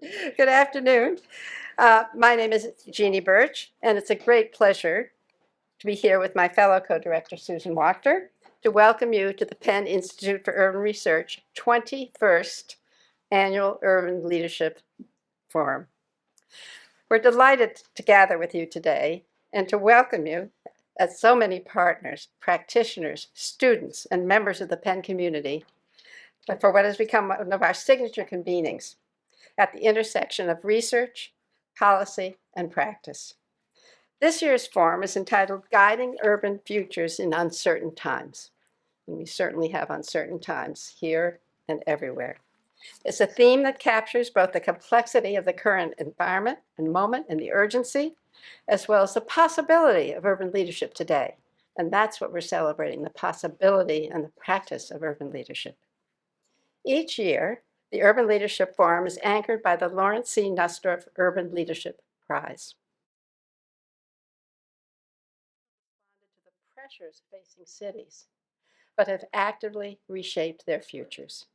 Good afternoon. My name is Jeannie Birch, and it's a great pleasure to be here with my fellow co-director, Susan Wachter, to welcome you to the Penn Institute for Urban Research 21st Annual Urban Leadership Forum. We're delighted to gather with you today and to welcome you as so many partners, practitioners, students, and members of the Penn community for what has become one of our signature convenings at the intersection of research, policy, and practice. This year's forum is entitled Guiding Urban Futures in Uncertain Times. And we certainly have uncertain times here and everywhere. It's a theme that captures both the complexity of the current environment and moment and the urgency, as well as the possibility of urban leadership today. And that's what we're celebrating, the possibility and the practice of urban leadership. Each year, the Urban Leadership Forum is anchored by the Lawrence C. Nussdorf Urban Leadership Prize. Responded to the pressures facing cities, but have actively reshaped their futures.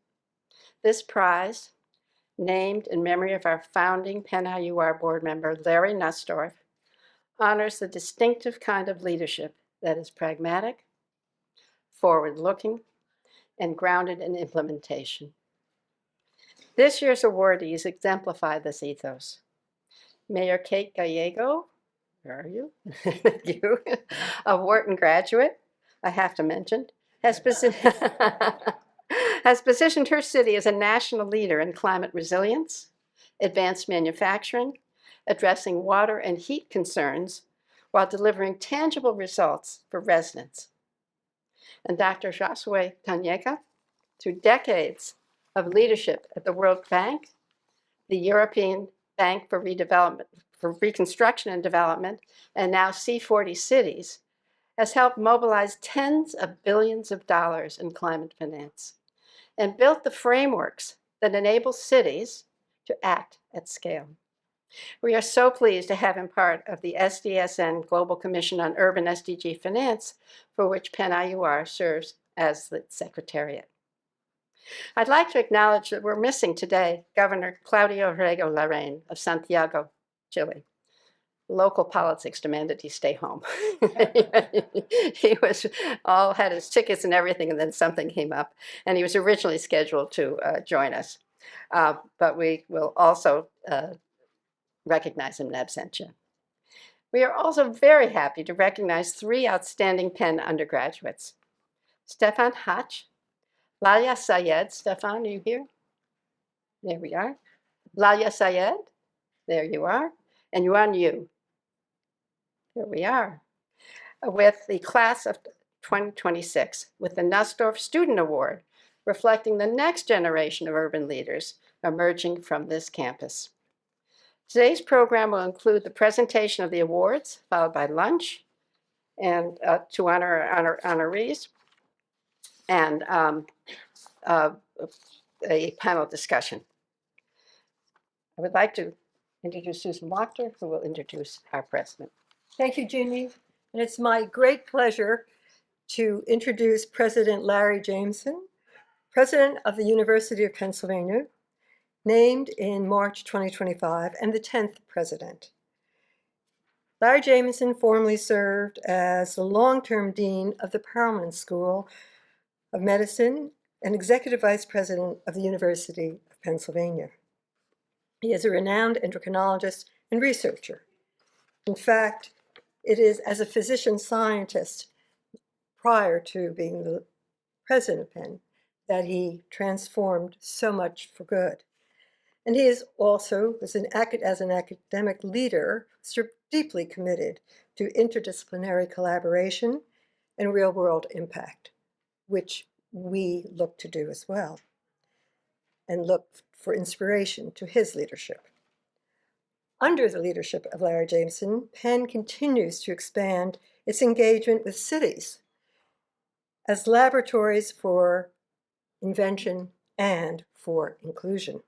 This prize, named in memory of our founding Penn IUR board member, Larry Nussdorf, honors the distinctive kind of leadership that is pragmatic, forward-looking, and grounded in implementation. This year's awardees exemplify this ethos. Mayor Kate Gallego, where are you? You, a Wharton graduate, I have to mention, has positioned her city as a national leader in climate resilience, advanced manufacturing, addressing water and heat concerns, while delivering tangible results for residents. And Dr. Josué Tanaka, through decades of leadership at the World Bank, the European Bank for Reconstruction and Development, and now C40 Cities, has helped mobilize tens of billions of dollars in climate finance and built the frameworks that enable cities to act at scale. We are so pleased to have him part of the SDSN Global Commission on Urban SDG Finance, for which Penn IUR serves as the secretariat. I'd like to acknowledge that we're missing today Governor Claudio Rego Larraín of Santiago, Chile. Local politics demanded he stay home. He had his tickets and everything, and then something came up, and he was originally scheduled to join us. But we will also recognize him in absentia. We are also very happy to recognize three outstanding Penn undergraduates. Stefan Hatch, Lalia Sayed. Stefan, are you here? There we are. Lalia Sayed, there you are. And Yuan Yu. Here we are. With the class of 2026, with the Nussdorf Student Award, reflecting the next generation of urban leaders emerging from this campus. Today's program will include the presentation of the awards, followed by lunch, and to honor honorees, and a panel discussion. I would like to introduce Susan Wachter, who will introduce our president. Thank you, Jeannie. And it's my great pleasure to introduce President Larry Jameson, President of the University of Pennsylvania, named in March 2025, and the 10th president. Larry Jameson formerly served as the long-term dean of the Perelman School of Medicine and executive vice president of the University of Pennsylvania. He is a renowned endocrinologist and researcher. In fact, it is as a physician scientist prior to being the president of Penn that he transformed so much for good. And he is also, as an academic leader, deeply committed to interdisciplinary collaboration and real-world impact, which we look to do as well, and look for inspiration to his leadership. Under the leadership of Larry Jameson, Penn continues to expand its engagement with cities as laboratories for invention and for inclusion.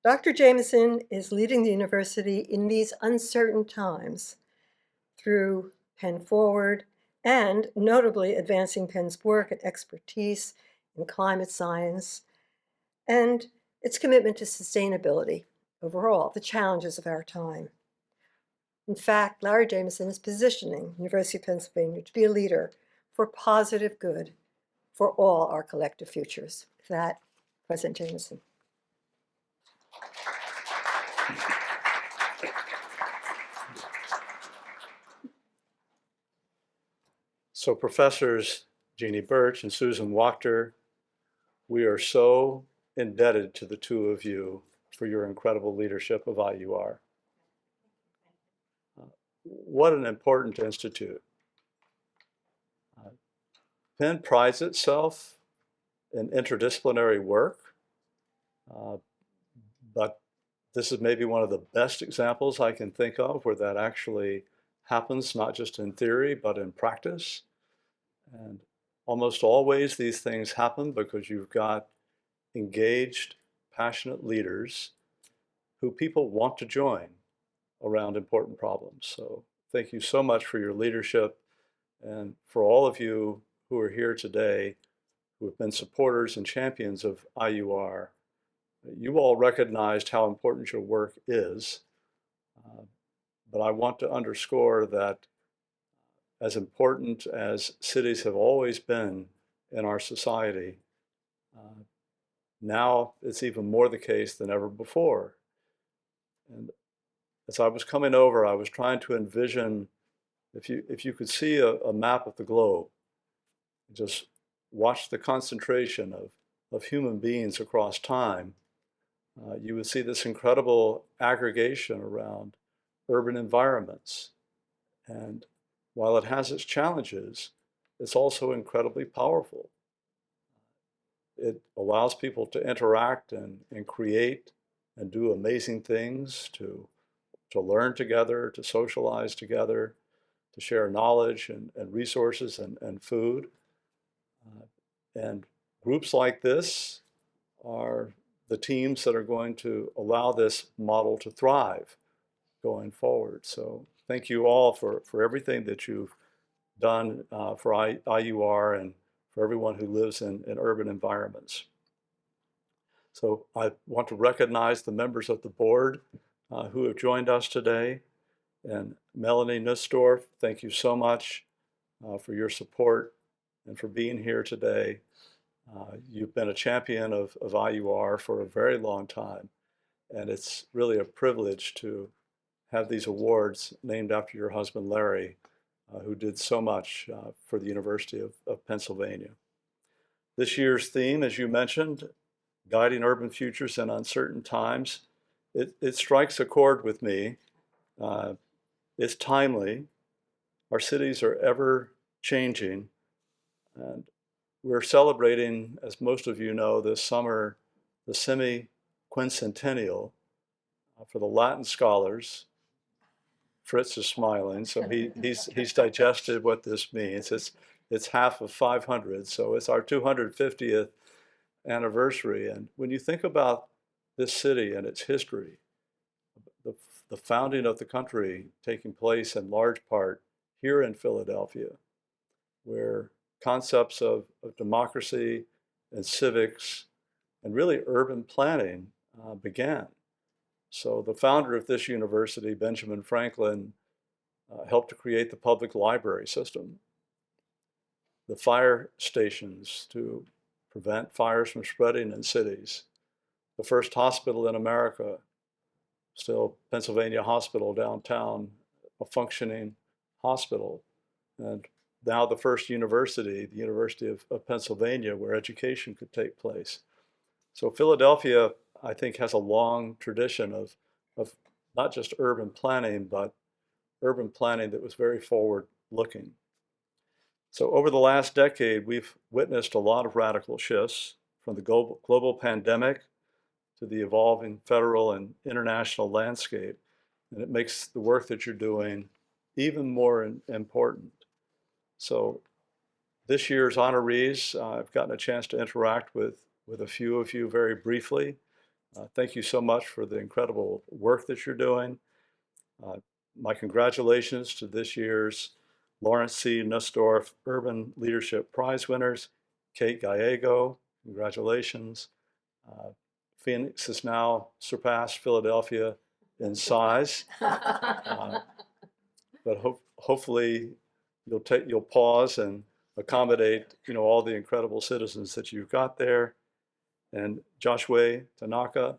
Dr. Jameson is leading the university in these uncertain times through Penn Forward and notably advancing Penn's work and expertise in climate science and its commitment to sustainability overall, the challenges of our time. In fact, Larry Jameson is positioning University of Pennsylvania to be a leader for positive good for all our collective futures. With that, President Jameson. So Professors Jeannie Birch and Susan Wachter, we are so indebted to the two of you for your incredible leadership of IUR. What an important institute. Penn prides itself in interdisciplinary work, but this is maybe one of the best examples I can think of where that actually happens, not just in theory, but in practice. And almost always these things happen because you've got engaged, passionate leaders who people want to join around important problems. So thank you so much for your leadership, and for all of you who are here today who have been supporters and champions of IUR. You all recognized how important your work is, but I want to underscore that as important as cities have always been in our society, now it's even more the case than ever before. And as I was coming over, I was trying to envision, if you could see a map of the globe, just watch the concentration of human beings across time, you would see this incredible aggregation around urban environments. And while it has its challenges, it's also incredibly powerful. It allows people to interact and create and do amazing things, to learn together, to socialize together, to share knowledge and resources and food. And groups like this are the teams that are going to allow this model to thrive going forward. So thank you all for everything that you've done for IUR and for everyone who lives in urban environments. So I want to recognize the members of the board who have joined us today. And Melanie Nussdorf, thank you so much for your support and for being here today. You've been a champion of IUR for a very long time, and it's really a privilege to have these awards named after your husband, Larry, who did so much for the University of Pennsylvania. This year's theme, as you mentioned, Guiding Urban Futures in Uncertain Times, it strikes a chord with me. It's timely. Our cities are ever changing, and we're celebrating, as most of you know, this summer, the semi-quincentennial for the Latin scholars. Fritz is smiling, so he's digested what this means. It's half of 500, so it's our 250th anniversary. And when you think about this city and its history, the founding of the country taking place in large part here in Philadelphia, where concepts of democracy and civics and really urban planning began. So the founder of this university, Benjamin Franklin, helped to create the public library system, the fire stations to prevent fires from spreading in cities, the first hospital in America, still Pennsylvania Hospital downtown, a functioning hospital, and now the first university, the University of Pennsylvania, where education could take place. So Philadelphia, I think, has a long tradition of not just urban planning, but urban planning that was very forward-looking. So over the last decade, we've witnessed a lot of radical shifts, from the global pandemic to the evolving federal and international landscape. And it makes the work that you're doing even more important. So this year's honorees, I've gotten a chance to interact with a few of you very briefly. Thank you so much for the incredible work that you're doing. My congratulations to this year's Lawrence C. Nussdorf Urban Leadership Prize winners. Kate Gallego, congratulations. Phoenix has now surpassed Philadelphia in size, but hopefully you'll pause and accommodate all the incredible citizens that you've got there. And Josué, Tanaka,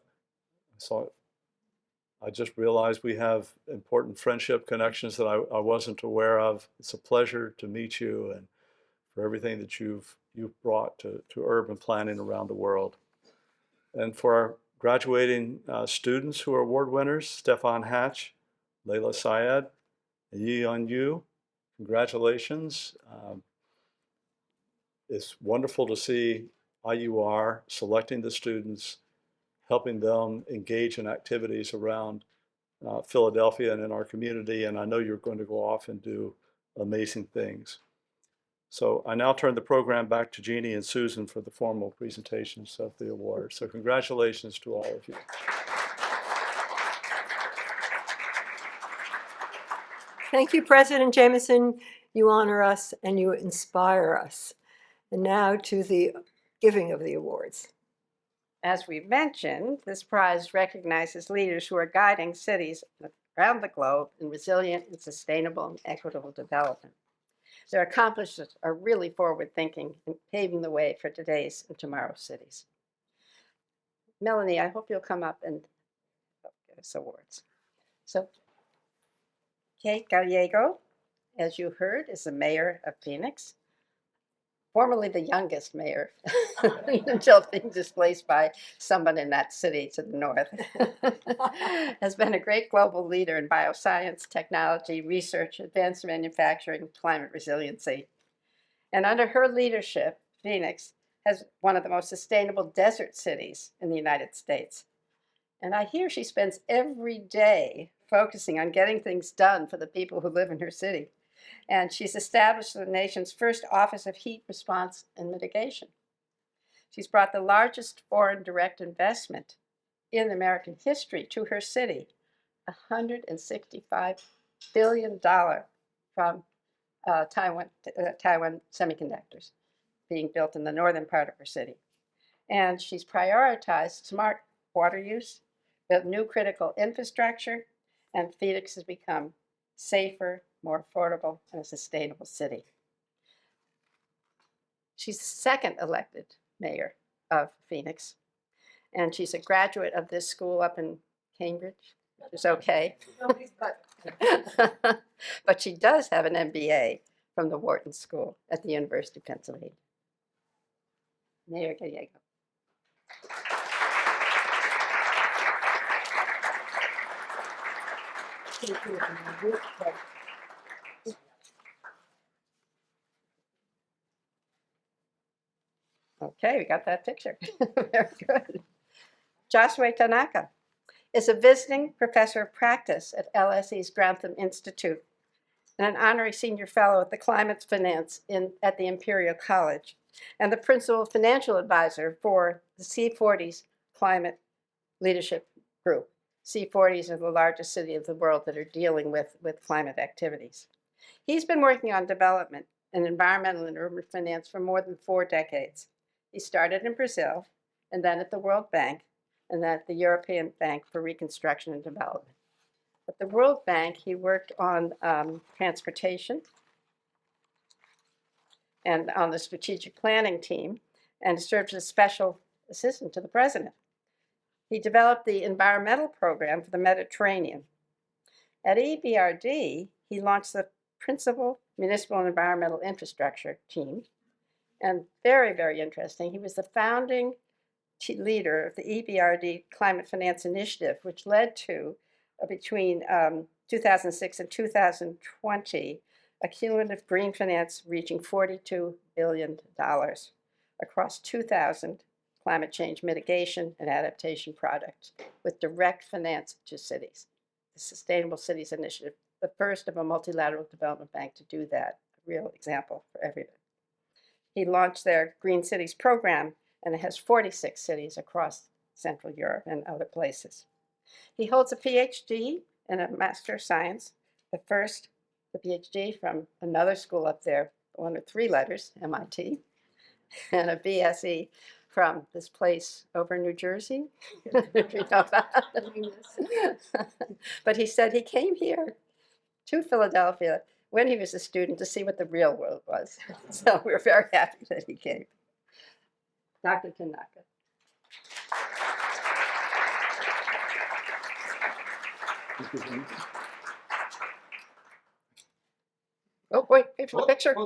I just realized we have important friendship connections that I wasn't aware of. It's a pleasure to meet you and for everything that you've brought to urban planning around the world. And for our graduating students who are award winners, Stefan Hatch, Layla Syed, Yi On Yu, congratulations. It's wonderful to see IUR selecting the students, helping them engage in activities around Philadelphia and in our community, and I know you're going to go off and do amazing things. So I now turn the program back to Jeannie and Susan for the formal presentations of the awards. So congratulations to all of you. Thank you, President Jameson. You honor us and you inspire us. And now to the giving of the awards. As we mentioned, this prize recognizes leaders who are guiding cities around the globe in resilient and sustainable and equitable development. Their accomplishments are really forward-thinking and paving the way for today's and tomorrow's cities. Melanie, I hope you'll come up and give us awards. So, Kate Gallego, as you heard, is the mayor of Phoenix, formerly the youngest mayor until being displaced by someone in that city to the north, has been a great global leader in bioscience, technology, research, advanced manufacturing, climate resiliency. And under her leadership, Phoenix has one of the most sustainable desert cities in the United States. And I hear she spends every day focusing on getting things done for the people who live in her city. And she's established the nation's first Office of Heat Response and Mitigation. She's brought the largest foreign direct investment in American history to her city, $165 billion from Taiwan semiconductors being built in the northern part of her city. And she's prioritized smart water use, built new critical infrastructure, and Phoenix has become safer, more affordable, and a sustainable city. She's the second elected mayor of Phoenix, and she's a graduate of this school up in Cambridge, which is okay. But she does have an MBA from the Wharton School at the University of Pennsylvania. Mayor Gallego. Okay, we got that picture. Very good. Josué Tanaka is a visiting professor of practice at LSE's Grantham Institute and an honorary senior fellow at the Climate Finance at the Imperial College, and the principal financial advisor for the C40's Climate Leadership Group. C40s are the largest city of the world that are dealing with climate activities. He's been working on development in environmental and urban finance for more than 4 decades. He started in Brazil, and then at the World Bank, and then at the European Bank for Reconstruction and Development. At the World Bank, he worked on transportation and on the strategic planning team, and served as special assistant to the president. He developed the environmental program for the Mediterranean. At EBRD, he launched the Principal Municipal and Environmental Infrastructure team. And very, very interesting, he was the founding leader of the EBRD Climate Finance Initiative, which led to, between 2006 and 2020, a cumulative green finance reaching $42 billion across 2,000 climate change mitigation and adaptation projects with direct finance to cities. The Sustainable Cities Initiative, the first of a multilateral development bank to do that, a real example for everybody. He launched their Green Cities program, and it has 46 cities across Central Europe and other places. He holds a PhD and a Master of Science, the PhD from another school up there, one with 3 letters, MIT, and a BSc from this place over in New Jersey. If you know that. But he said he came here to Philadelphia when he was a student to see what the real world was. So we're very happy that he came. Dr. Tanaka. Oh, wait for the picture.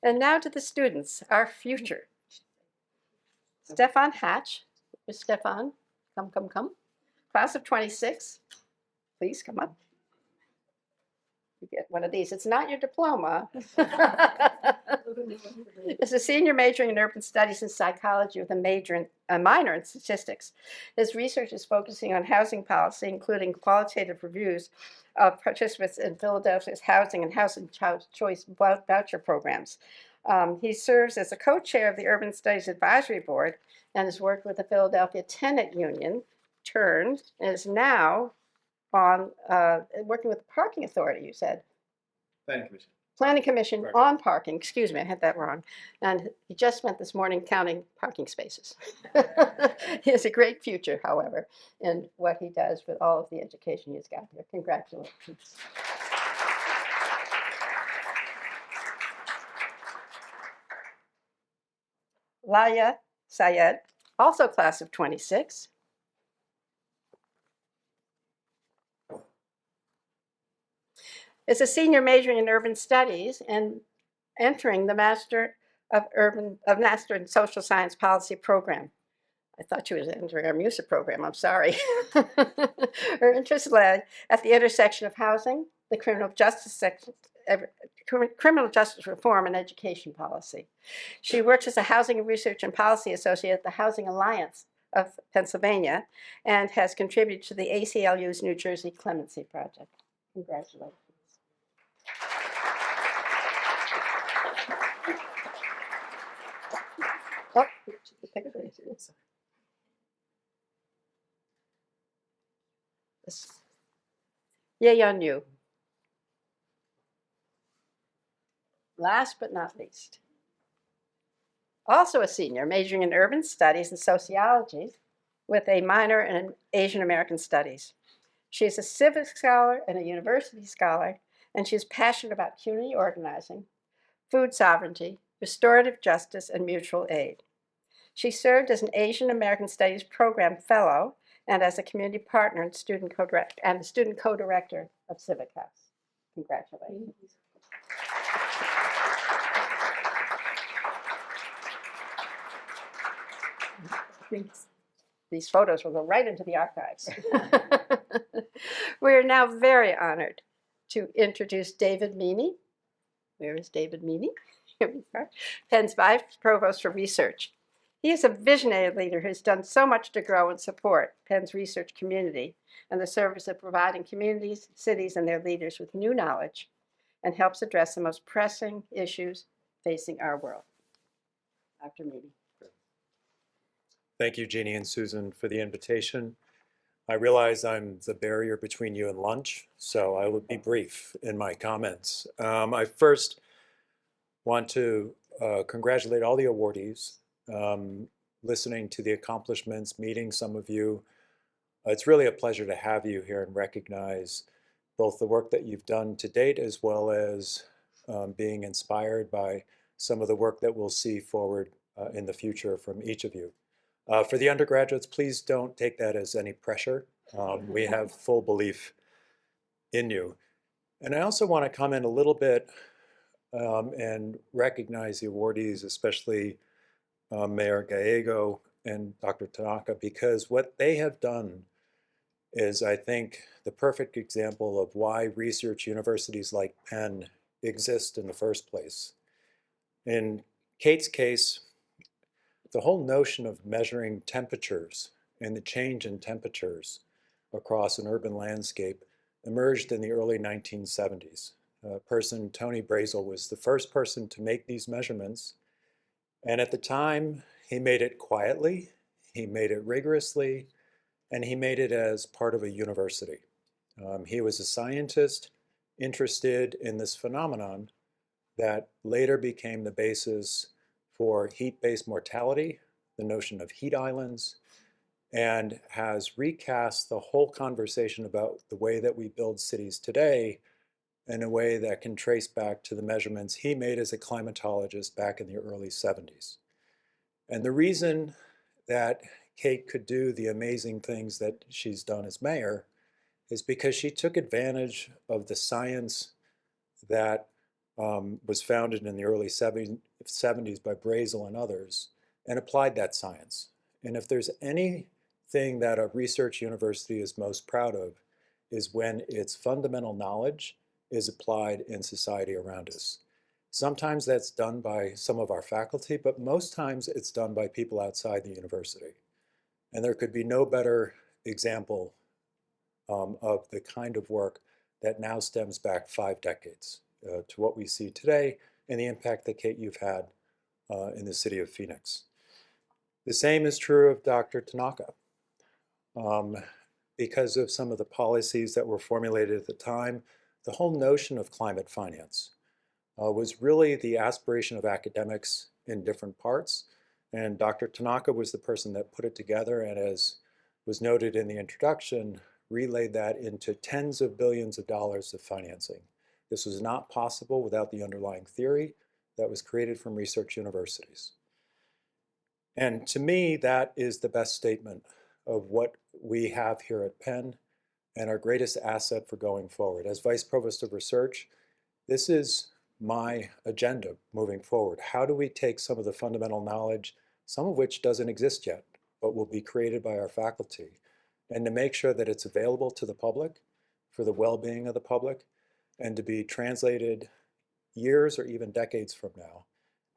And now to the students, our future. Stefan Hatch. Where's Stefan? Come. Class of 26. Please come up. You get one of these. It's not your diploma. It's a senior majoring in urban studies and psychology with a minor in statistics. His research is focusing on housing policy, including qualitative reviews of participants in Philadelphia's housing and housing choice voucher programs. He serves as a co-chair of the Urban Studies Advisory Board and has worked with the Philadelphia Tenant Union, TURN, and is now on working with the Parking Authority, you said? Planning Commission on parking. Excuse me, I had that wrong. And he just spent this morning counting parking spaces. He has a great future, however, in what he does with all of the education he's got here. Congratulations. Laya Syed, also class of 26. Is a senior majoring in urban studies and entering the Master in Social Science Policy program. I thought she was entering our MUSA program, I'm sorry. Her interest lay at the intersection of housing, the criminal justice reform, and education policy. She works as a housing research and policy associate at the Housing Alliance of Pennsylvania and has contributed to the ACLU's New Jersey Clemency Project. Congratulations. Oh, the picture. Yay on you. Last but not least, also a senior majoring in urban studies and sociology with a minor in Asian American studies. She is a civic scholar and a university scholar, and she's passionate about community organizing, food sovereignty, restorative justice, and mutual aid. She served as an Asian American Studies Program Fellow and as a community partner and student co-director of Civic House. Congratulations. These photos will go right into the archives. We are now very honored to introduce David Meany. Where is David Meany? Here we are. Penn's Vice Provost for Research. He is a visionary leader who's done so much to grow and support Penn's research community and the service of providing communities, cities, and their leaders with new knowledge and helps address the most pressing issues facing our world. Dr. Meany. Thank you, Jeannie and Susan, for the invitation. I realize I'm the barrier between you and lunch, so I will be brief in my comments. I first want to congratulate all the awardees. Listening to the accomplishments, meeting some of you. It's really a pleasure to have you here and recognize both the work that you've done to date as well as being inspired by some of the work that we'll see forward in the future from each of you. For the undergraduates, please don't take that as any pressure. We have full belief in you. And I also want to comment a little bit and recognize the awardees, especially Mayor Gallego and Dr. Tanaka, because what they have done is, I think, the perfect example of why research universities like Penn exist in the first place. In Kate's case, the whole notion of measuring temperatures and the change in temperatures across an urban landscape emerged in the early 1970s. Tony Brazel, was the first person to make these measurements. And at the time, he made it quietly, he made it rigorously, and he made it as part of a university. He was a scientist interested in this phenomenon that later became the basis for heat-based mortality, the notion of heat islands, and has recast the whole conversation about the way that we build cities today in a way that can trace back to the measurements he made as a climatologist back in the early 70s. And the reason that Kate could do the amazing things that she's done as mayor is because she took advantage of the science that was founded in the early 70s by Brazel and others and applied that science. And if there's anything that a research university is most proud of is when its fundamental knowledge is applied in society around us. Sometimes that's done by some of our faculty, but most times it's done by people outside the university. And there could be no better example of the kind of work that now stems back 5 decades to what we see today and the impact that, Kate, you've had in the city of Phoenix. The same is true of Dr. Tanaka. Because of some of the policies that were formulated at the time, the whole notion of climate finance was really the aspiration of academics in different parts. And Dr. Tanaka was the person that put it together, and as was noted in the introduction, relayed that into tens of billions of dollars of financing. This was not possible without the underlying theory that was created from research universities. And to me, that is the best statement of what we have here at Penn and our greatest asset for going forward. As Vice Provost of Research, this is my agenda moving forward. How do we take some of the fundamental knowledge, some of which doesn't exist yet, but will be created by our faculty, and to make sure that it's available to the public for the well-being of the public and to be translated years or even decades from now.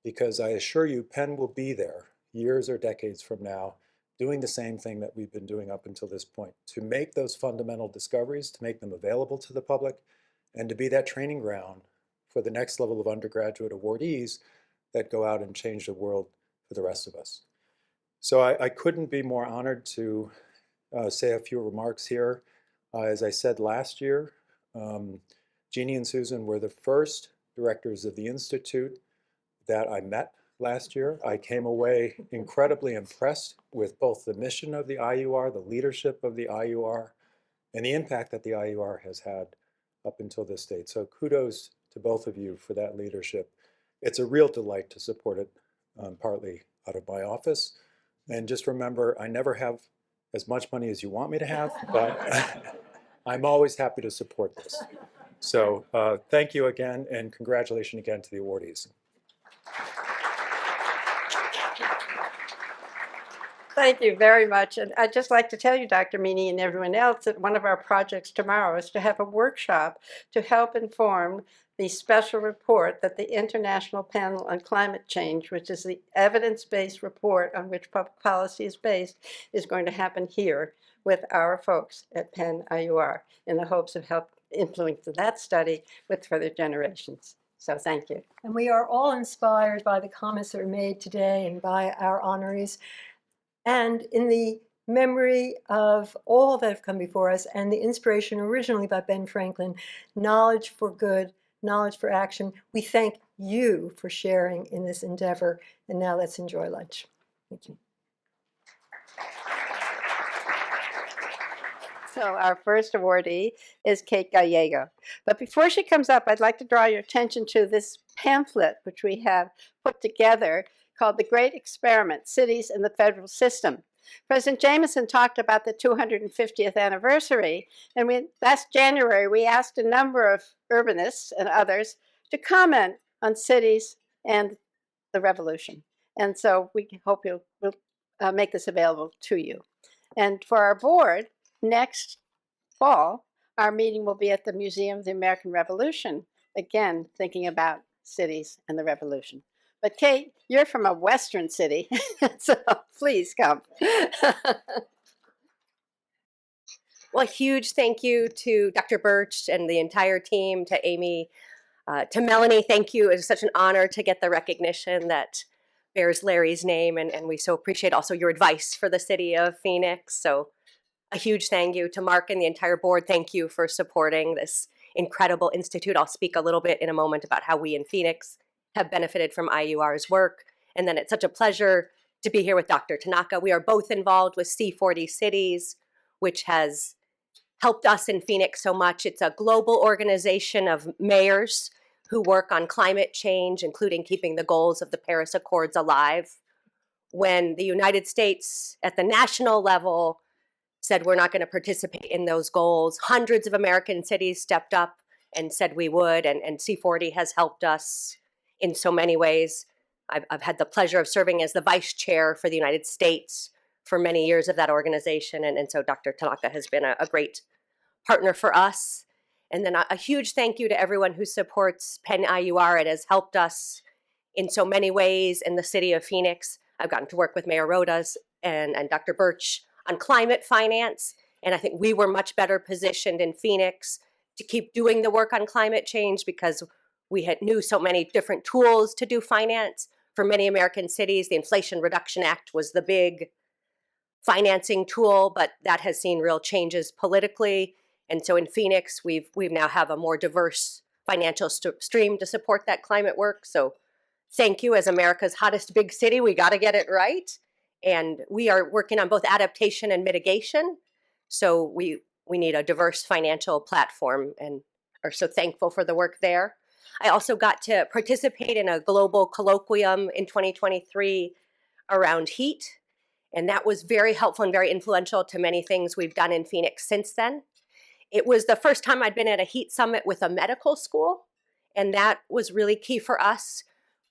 Because I assure you, Penn will be there years or decades from now doing the same thing that we've been doing up until this point, to make those fundamental discoveries, to make them available to the public, and to be that training ground for the next level of undergraduate awardees that go out and change the world for the rest of us. So I couldn't be more honored to say a few remarks here. As I said last year, Jeannie and Susan were the first directors of the Institute that I met last year. I came away incredibly impressed with both the mission of the IUR, the leadership of the IUR, and the impact that the IUR has had up until this date. So kudos to both of you for that leadership. It's a real delight to support it, partly out of my office. And just remember, I never have as much money as you want me to have, but I'm always happy to support this. So thank you again, and congratulations again to the awardees. Thank you very much. And I'd just like to tell you, Dr. Meany, and everyone else, that one of our projects tomorrow is to have a workshop to help inform the special report that the International Panel on Climate Change, which is the evidence-based report on which public policy is based, is going to happen here with our folks at Penn IUR in the hopes of help influence that study with further generations. So thank you. And we are all inspired by the comments that are made today and by our honorees. And in the memory of all that have come before us and the inspiration originally by Ben Franklin, knowledge for good, knowledge for action, we thank you for sharing in this endeavor. And now let's enjoy lunch. Thank you. So our first awardee is Kate Gallego. But before she comes up, I'd like to draw your attention to this pamphlet which we have put together called The Great Experiment, Cities in the Federal System. President Jameson talked about the 250th anniversary, and last January we asked a number of urbanists and others to comment on cities and the revolution. And so we hope we'll make this available to you. And for our board, next fall, our meeting will be at the Museum of the American Revolution, again, thinking about cities and the revolution. But Kate, you're from a Western city, so please come. Well, a huge thank you to Dr. Birch and the entire team, to Amy, to Melanie, thank you. It is such an honor to get the recognition that bears Larry's name, and we so appreciate also your advice for the city of Phoenix. So a huge thank you to Mark and the entire board. Thank you for supporting this incredible institute. I'll speak a little bit in a moment about how we in Phoenix have benefited from IUR's work. And then it's such a pleasure to be here with Dr. Tanaka. We are both involved with C40 Cities, which has helped us in Phoenix so much. It's a global organization of mayors who work on climate change, including keeping the goals of the Paris Accords alive. When the United States at the national level said we're not going to participate in those goals, hundreds of American cities stepped up and said we would, and C40 has helped us in so many ways. I've had the pleasure of serving as the vice chair for the United States for many years of that organization, and so Dr. Tanaka has been a great partner for us. And then a huge thank you to everyone who supports Penn IUR. It has helped us in so many ways in the city of Phoenix. I've gotten to work with Mayor Rodas and Dr. Birch on climate finance, and I think we were much better positioned in Phoenix to keep doing the work on climate change because we knew so many different tools to do finance. For many American cities, the Inflation Reduction Act was the big financing tool, but that has seen real changes politically. And so in Phoenix, we've now have a more diverse financial stream to support that climate work. So thank you. As America's hottest big city, we got to get it right. And we are working on both adaptation and mitigation. So we need a diverse financial platform and are so thankful for the work there. I also got to participate in a global colloquium in 2023 around heat. And that was very helpful and very influential to many things we've done in Phoenix since then. It was the first time I'd been at a heat summit with a medical school. And that was really key for us.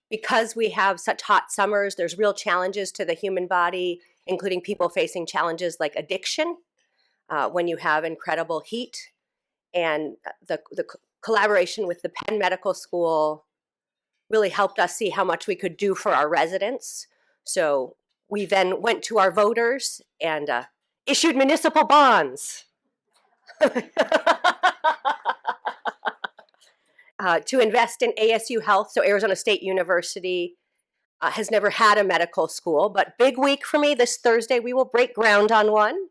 Because we have such hot summers, there's real challenges to the human body, including people facing challenges like addiction when you have incredible heat. And the collaboration with the Penn Medical School really helped us see how much we could do for our residents. So we then went to our voters and issued municipal bonds to invest in ASU Health. So Arizona State University has never had a medical school, but big week for me this Thursday. We will break ground on one.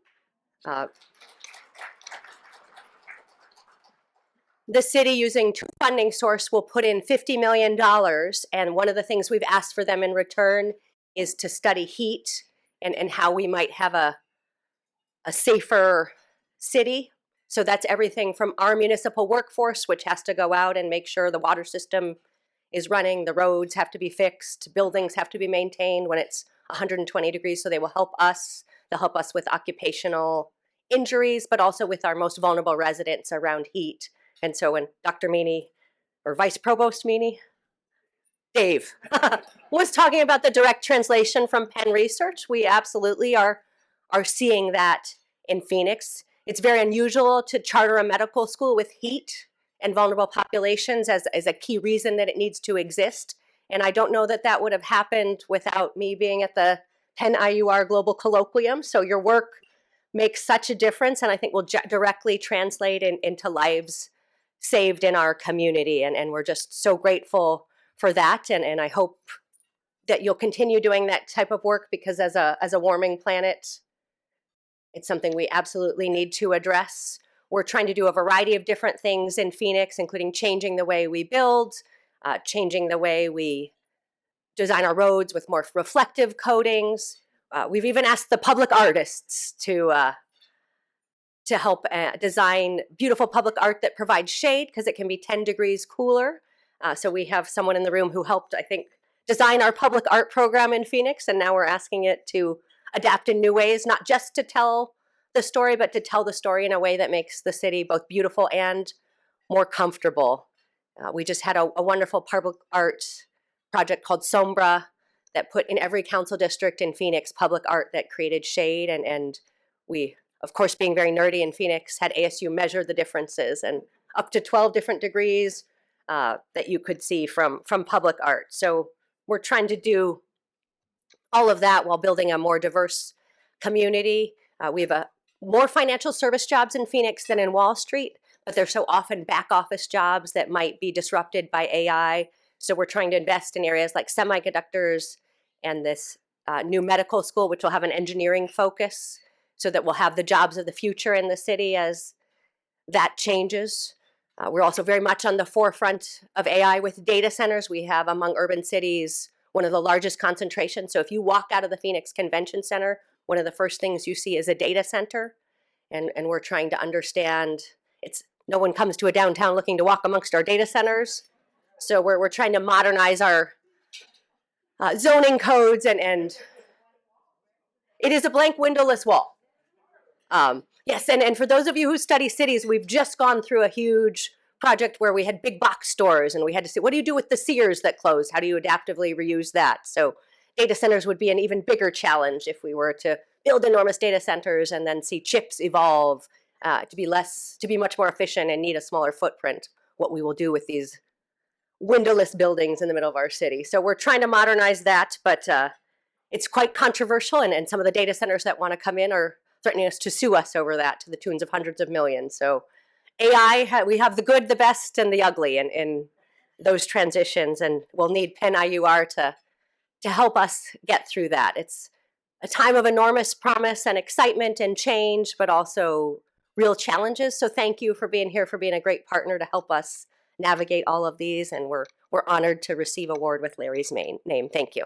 The city, using two funding sources, will put in $50 million. And one of the things we've asked for them in return is to study heat and how we might have a safer city. So that's everything from our municipal workforce, which has to go out and make sure the water system is running, the roads have to be fixed, buildings have to be maintained when it's 120 degrees. So they will help us. They'll help us with occupational injuries, but also with our most vulnerable residents around heat. And so when Dr. Meany, or Vice Provost Meany, Dave, was talking about the direct translation from Penn Research, we absolutely are seeing that in Phoenix. It's very unusual to charter a medical school with heat and vulnerable populations as a key reason that it needs to exist. And I don't know that that would have happened without me being at the Penn IUR Global Colloquium. So your work makes such a difference, and I think will directly translate into lives saved in our community. And we're just so grateful for that. And I hope that you'll continue doing that type of work, because as a warming planet, it's something we absolutely need to address. We're trying to do a variety of different things in Phoenix, including changing the way we build, changing the way we design our roads with more reflective coatings. We've even asked the public artists to help design beautiful public art that provides shade, because it can be 10 degrees cooler. So we have someone in the room who helped, I think, design our public art program in Phoenix, and now we're asking it to adapt in new ways, not just to tell the story, but to tell the story in a way that makes the city both beautiful and more comfortable. We just had a wonderful public art project called Sombra that put in every council district in Phoenix public art that created shade. And we, of course, being very nerdy in Phoenix, had ASU measure the differences, and up to 12 different degrees that you could see from public art. So we're trying to do all of that while building a more diverse community. We have more financial service jobs in Phoenix than in Wall Street, but they're so often back office jobs that might be disrupted by AI. So we're trying to invest in areas like semiconductors and this new medical school, which will have an engineering focus. so that we'll have the jobs of the future in the city as that changes. We're also very much on the forefront of AI with data centers. We have, among urban cities, one of the largest concentrations. So if you walk out of the Phoenix Convention Center, one of the first things you see is a data center. And we're trying to understand, no one comes to a downtown looking to walk amongst our data centers. So we're trying to modernize our zoning codes, and it is a blank windowless wall. Yes, and for those of you who study cities, we've just gone through a huge project where we had big box stores, and we had to see, what do you do with the Sears that closed? How do you adaptively reuse that? So data centers would be an even bigger challenge if we were to build enormous data centers and then see chips evolve to be much more efficient and need a smaller footprint, what we will do with these windowless buildings in the middle of our city. So we're trying to modernize that, but it's quite controversial, and some of the data centers that want to come in are threatening us to sue us over that to the tunes of hundreds of millions. So AI, we have the good, the best, and the ugly in those transitions, and we'll need Penn IUR to help us get through that. It's a time of enormous promise and excitement and change, but also real challenges. So thank you for being here, for being a great partner to help us navigate all of these, and we're honored to receive award with Larry's name. Thank you.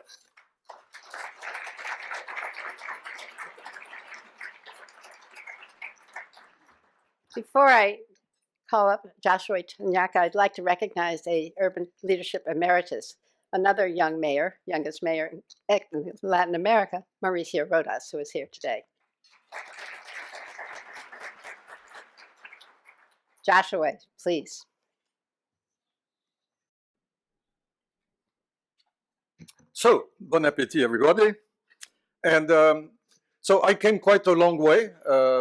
Before I call up Josué Tanaka, I'd like to recognize a Urban Leadership Emeritus, another young mayor, youngest mayor in Latin America, Mauricio Rodas, who is here today. Josué, please. So, bon appetit, everybody. And so I came quite a long way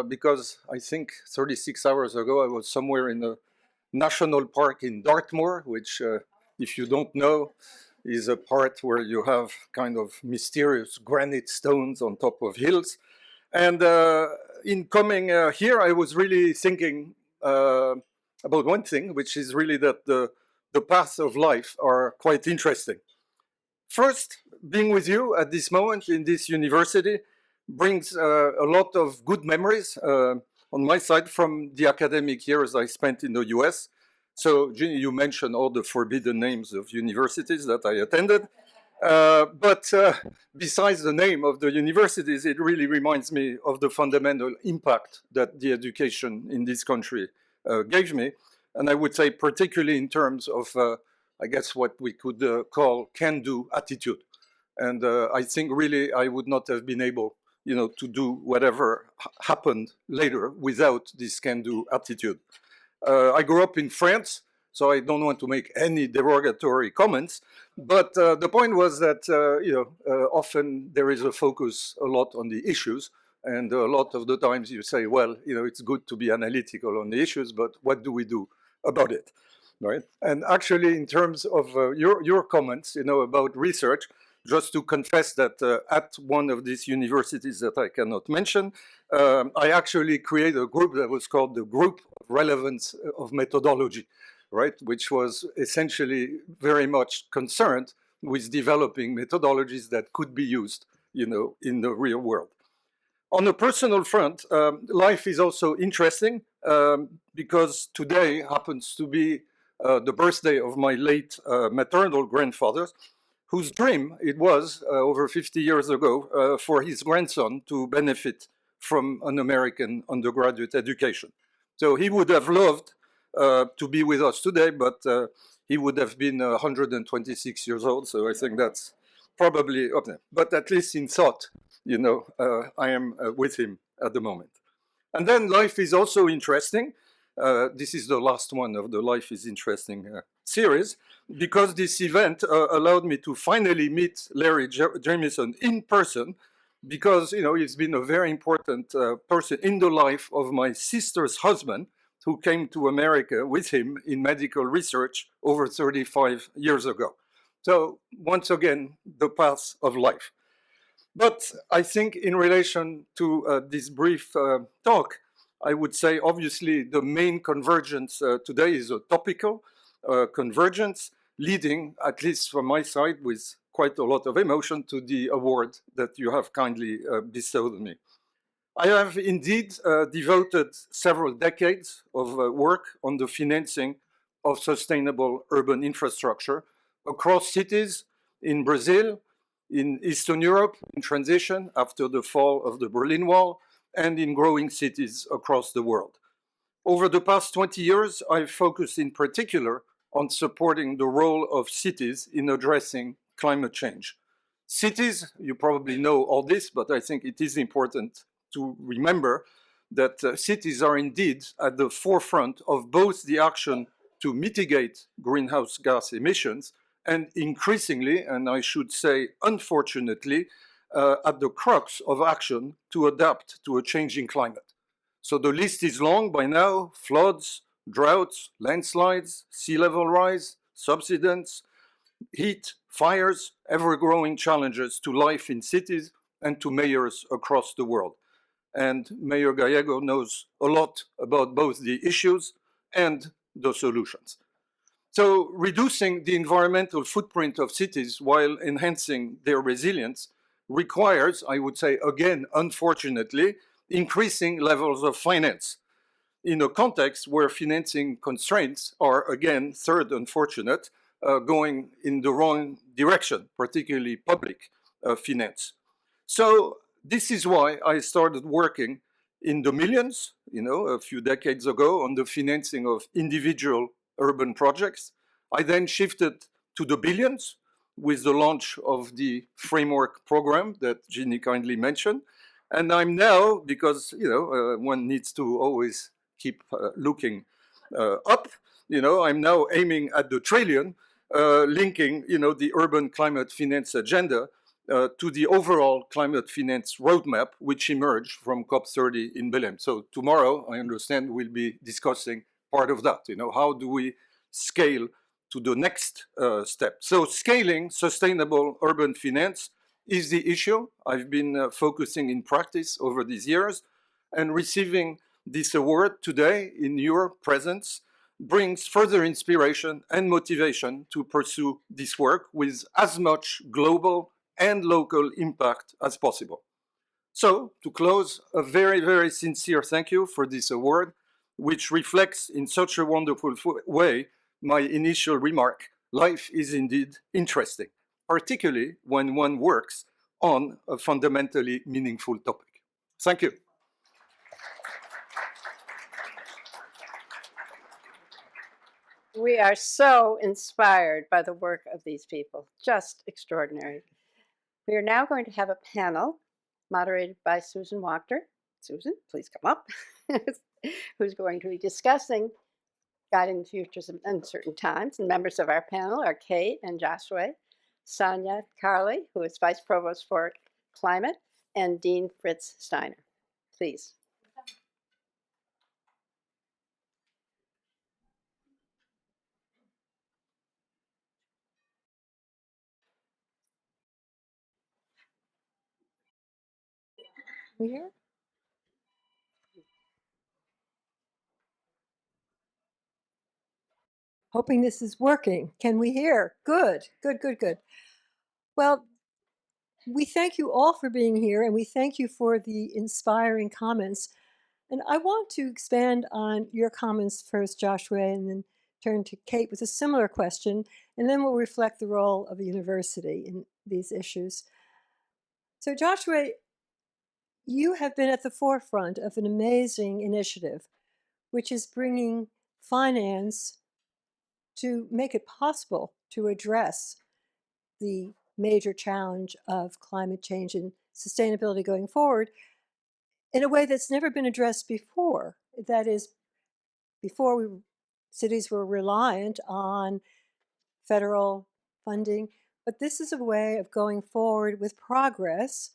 because I think 36 hours ago I was somewhere in a national park in Dartmoor, which, if you don't know, is a part where you have kind of mysterious granite stones on top of hills. And in coming here, I was really thinking about one thing, which is really that the paths of life are quite interesting. First, being with you at this moment in this university brings a lot of good memories on my side from the academic years I spent in the US. So, Ginny, you mentioned all the forbidden names of universities that I attended. But besides the name of the universities, it really reminds me of the fundamental impact that the education in this country gave me. And I would say particularly in terms of, I guess, what we could call can-do attitude. And I think really I would not have been able, to do whatever happened later without this can-do attitude. I grew up in France, so I don't want to make any derogatory comments. But the point was that, often there is a focus a lot on the issues. And a lot of the times you say, well, it's good to be analytical on the issues, but what do we do about it? Right? And actually, in terms of your comments, about research, just to confess that at one of these universities that I cannot mention, I actually created a group that was called the Group of Relevance of Methodology, right? Which was essentially very much concerned with developing methodologies that could be used, in the real world. On a personal front, life is also interesting because today happens to be the birthday of my late maternal grandfather, whose dream it was over 50 years ago for his grandson to benefit from an American undergraduate education. So he would have loved to be with us today, but he would have been 126 years old. So I think that's probably up there. But at least in thought, I am with him at the moment. And then life is also interesting. This is the last one of the Life is Interesting series, because this event allowed me to finally meet Larry Jamieson in person, because, he's been a very important person in the life of my sister's husband, who came to America with him in medical research over 35 years ago. So once again, the paths of life. But I think in relation to this brief talk, I would say obviously the main convergence today is a topical convergence, leading, at least from my side, with quite a lot of emotion to the award that you have kindly bestowed on me. I have indeed devoted several decades of work on the financing of sustainable urban infrastructure across cities in Brazil, in Eastern Europe, in transition after the fall of the Berlin Wall, and in growing cities across the world. Over the past 20 years, I've focused in particular on supporting the role of cities in addressing climate change. Cities, you probably know all this, but I think it is important to remember that cities are indeed at the forefront of both the action to mitigate greenhouse gas emissions and increasingly, and I should say unfortunately, at the crux of action to adapt to a changing climate. So the list is long by now: floods, droughts, landslides, sea level rise, subsidence, heat, fires, ever-growing challenges to life in cities and to mayors across the world. And Mayor Gallego knows a lot about both the issues and the solutions. So reducing the environmental footprint of cities while enhancing their resilience requires, I would say again, unfortunately, increasing levels of finance in a context where financing constraints are, again, third unfortunate, going in the wrong direction, particularly public finance. So this is why I started working in the millions, a few decades ago, on the financing of individual urban projects. I then shifted to the billions with the launch of the framework program that Ginny kindly mentioned. And I'm now, because one needs to always keep looking up, I'm now aiming at the trillion, linking the urban climate finance agenda to the overall climate finance roadmap, which emerged from COP30 in Belém. So tomorrow, I understand, we'll be discussing part of that. How do we scale to the next step? So scaling sustainable urban finance is the issue I've been focusing in practice over these years, and receiving this award today in your presence brings further inspiration and motivation to pursue this work with as much global and local impact as possible. So, to close, a very, very sincere thank you for this award, which reflects in such a wonderful way my initial remark: life is indeed interesting, particularly when one works on a fundamentally meaningful topic. Thank you. We are so inspired by the work of these people, just extraordinary. We are now going to have a panel moderated by Susan Wachter. Susan, please come up, who's going to be discussing guiding the futures of uncertain times. And members of our panel are Kate and Josué, Sonia Carley, who is Vice Provost for Climate, and Dean Fritz Steiner. Please. We hear? Hoping this is working. Can we hear? Good, good, good, good. Well, we thank you all for being here, and we thank you for the inspiring comments. And I want to expand on your comments first, Josué, and then turn to Kate with a similar question, and then we'll reflect the role of the university in these issues. So Josué, you have been at the forefront of an amazing initiative, which is bringing finance to make it possible to address the major challenge of climate change and sustainability going forward in a way that's never been addressed before. That is, before cities were reliant on federal funding, but this is a way of going forward with progress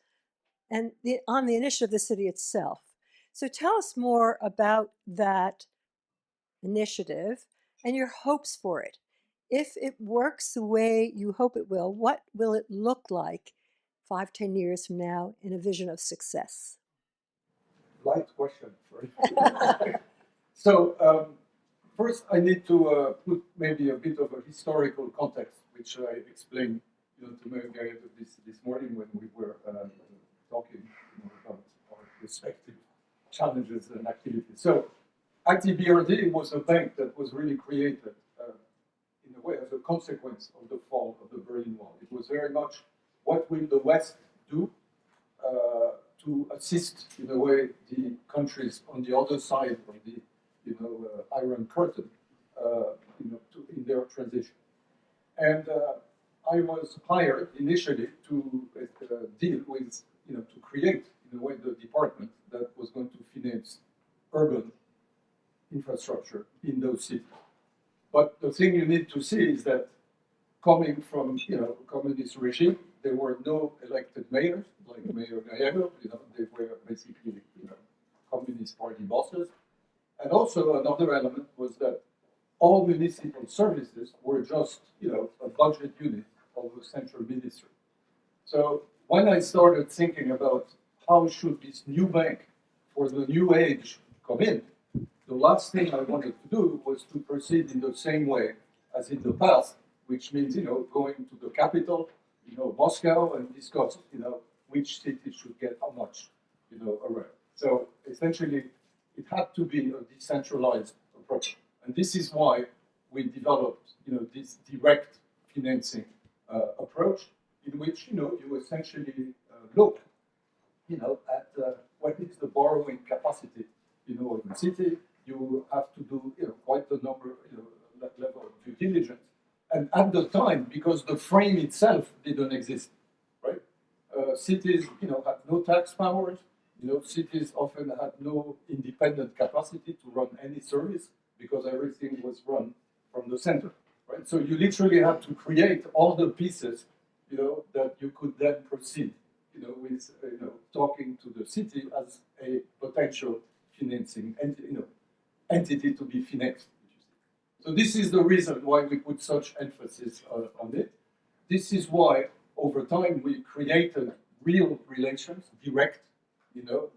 and on the initiative of the city itself. So tell us more about that initiative and your hopes for it. If it works the way you hope it will, what will it look like 5-10 years from now in a vision of success? Light question. So first I need to put maybe a bit of a historical context, which I explained to Mayor Gallego this morning when we were talking about our respective challenges and activities. So AWARDEE was a bank that was really created in a way as a consequence of the fall of the Berlin Wall. It was very much what will the West do to assist, in a way, the countries on the other side of the, Iron Curtain, in their transition. And I was hired initially to deal with, to create, in a way, the department that was going to finance urban infrastructure in those cities. But the thing you need to see is that coming from, communist regime, there were no elected mayors, like Mayor Gallego, they were basically, Communist Party bosses. And also another element was that all municipal services were just, a budget unit of the central ministry. So when I started thinking about how should this new bank for the new age come in, the last thing I wanted to do was to proceed in the same way as in the past, which means, going to the capital, Moscow, and discuss, which city should get how much, around. So essentially, it had to be a decentralized approach. And this is why we developed, this direct financing approach, in which, you essentially look, at what is the borrowing capacity, of the city. You have to do, quite a number, level of due diligence. And at the time, because the frame itself didn't exist, right? Cities, had no tax powers. Cities often had no independent capacity to run any service because everything was run from the center, right? So you literally had to create all the pieces, that you could then proceed, with, talking to the city as a potential financing entity to be financed. So this is the reason why we put such emphasis on it. This is why, over time, we created real relations, direct,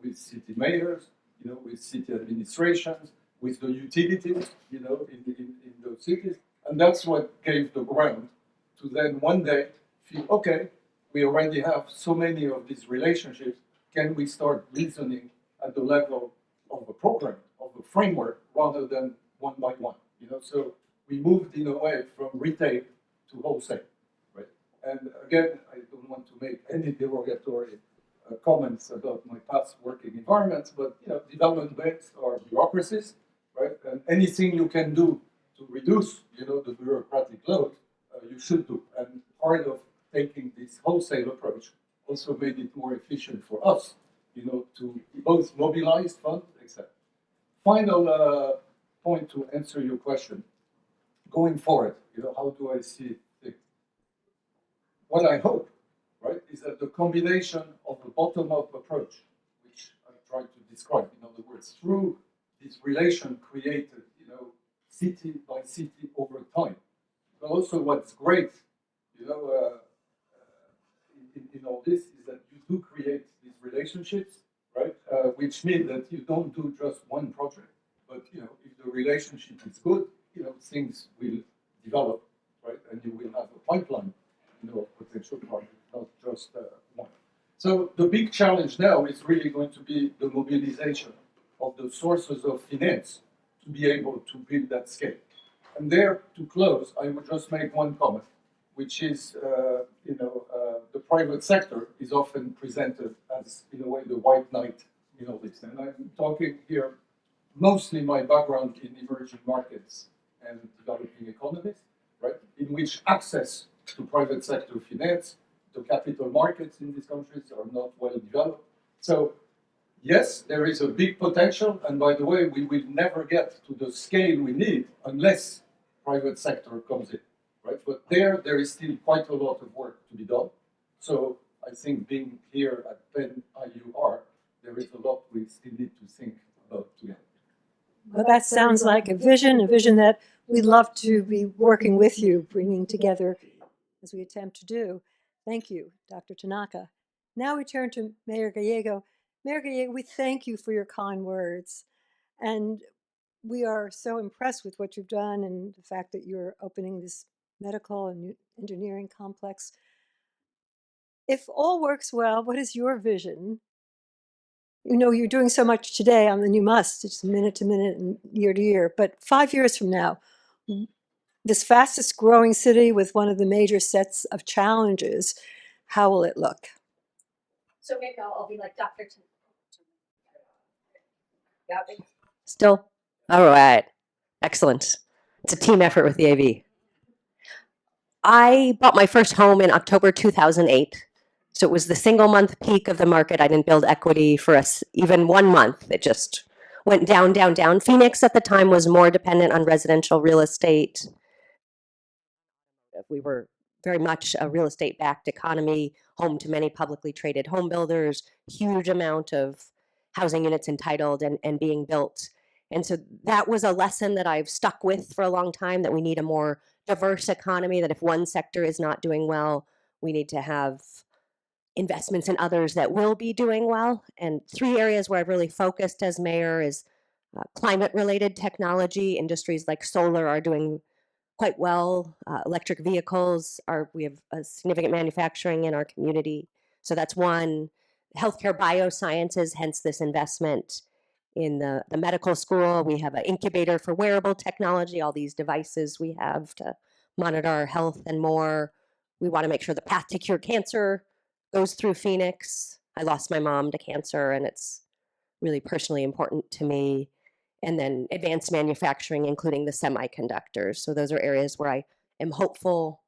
with city mayors, with city administrations, with the utilities, in those cities. And that's what gave the ground to then one day feel, okay, we already have so many of these relationships. Can we start reasoning at the level of a program, of a framework, rather than one by one? So we moved in a way from retail to wholesale, right? And again, I don't want to make any derogatory comments about my past working environments, but development banks are bureaucracies, right? And anything you can do to reduce, the bureaucratic load, you should do. And part of taking this wholesale approach also made it more efficient for us, to both mobilize funds, etc. Final point to answer your question. Going forward, how do I see things? What I hope, right, is that the combination of the bottom-up approach, which I tried to describe, in other words, through this relation created, city by city over time. But also what's great, in all this is that you do create these relationships, right? Which mean that you don't do just one project, but if the relationship is good, things will develop, right? And you will have a pipeline, of potential projects, not just one. So the big challenge now is really going to be the mobilization of the sources of finance to be able to build that scale. And there, to close, I would just make one comment, which is, the private sector is often presented as, in a way, the white knight in all this. And I'm talking here mostly my background in emerging markets and developing economies, right, in which access to private sector finance, the capital markets in these countries are not well developed. So yes, there is a big potential, and by the way, we will never get to the scale we need unless private sector comes in, right? But there is still quite a lot of work to be done. So I think being here at Penn IUR, there is a lot we still need to think about together. Well, that sounds like a vision that we'd love to be working with you, bringing together as we attempt to do. Thank you, Dr. Tanaka. Now we turn to Mayor Gallego. Mayor Gallego, we thank you for your kind words. And we are so impressed with what you've done and the fact that you're opening this medical and engineering complex. If all works well, what is your vision You know, you're doing so much today on the you must, it's minute to minute and year to year, but 5 years from now, this fastest growing city with one of the major sets of challenges, how will it look? So maybe I'll be like Dr. Still? All right. Excellent. It's a team effort with the AV. I bought my first home in October 2008. So it was the single month peak of the market. I didn't build equity for us even 1 month. It just went down, down, down. Phoenix at the time was more dependent on residential real estate. We were very much a real estate backed economy, home to many publicly traded home builders, huge amount of housing units entitled and being built. And so that was a lesson that I've stuck with for a long time, that we need a more diverse economy, that if one sector is not doing well, we need to have investments in others that will be doing well. And 3 areas where I've really focused as mayor is climate related technology. Industries like solar are doing quite well. Electric vehicles we have a significant manufacturing in our community. So that's one. Healthcare biosciences, hence this investment in the medical school. We have an incubator for wearable technology, all these devices we have to monitor our health and more. We want to make sure the path to cure cancer goes through Phoenix. I lost my mom to cancer, and it's really personally important to me. And then advanced manufacturing, including the semiconductors. So those are areas where I am hopeful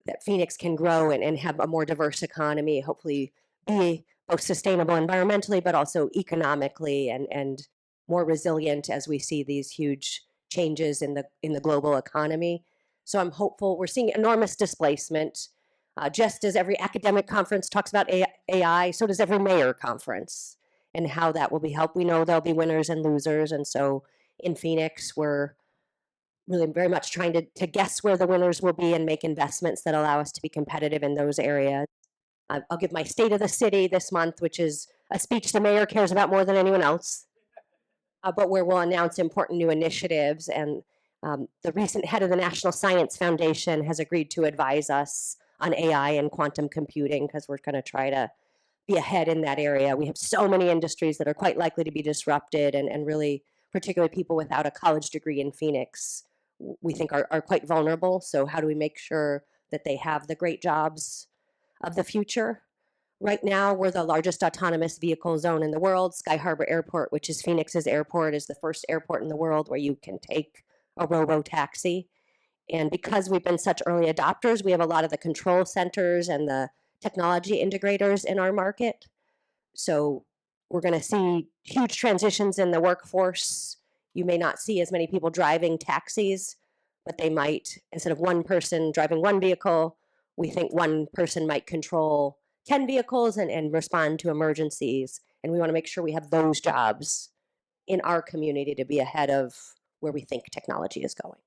that Phoenix can grow and have a more diverse economy, hopefully be both sustainable environmentally, but also economically and more resilient as we see these huge changes in the global economy. So I'm hopeful. We're seeing enormous displacement. Just as every academic conference talks about AI, so does every mayor conference, and how that will be helped. We know there'll be winners and losers. And so in Phoenix, we're really very much trying to guess where the winners will be and make investments that allow us to be competitive in those areas. I'll give my state of the city this month, which is a speech the mayor cares about more than anyone else, but where we'll announce important new initiatives. And the recent head of the National Science Foundation has agreed to advise us on AI and quantum computing, because we're going to try to be ahead in that area. We have so many industries that are quite likely to be disrupted, and really, particularly people without a college degree in Phoenix, we think are quite vulnerable. So how do we make sure that they have the great jobs of the future? Right now, we're the largest autonomous vehicle zone in the world. Sky Harbor Airport, which is Phoenix's airport, is the first airport in the world where you can take a robo-taxi. And because we've been such early adopters, we have a lot of the control centers and the technology integrators in our market. So we're going to see huge transitions in the workforce. You may not see as many people driving taxis, but they might, instead of one person driving one vehicle, we think one person might control 10 vehicles and respond to emergencies. And we want to make sure we have those jobs in our community to be ahead of where we think technology is going.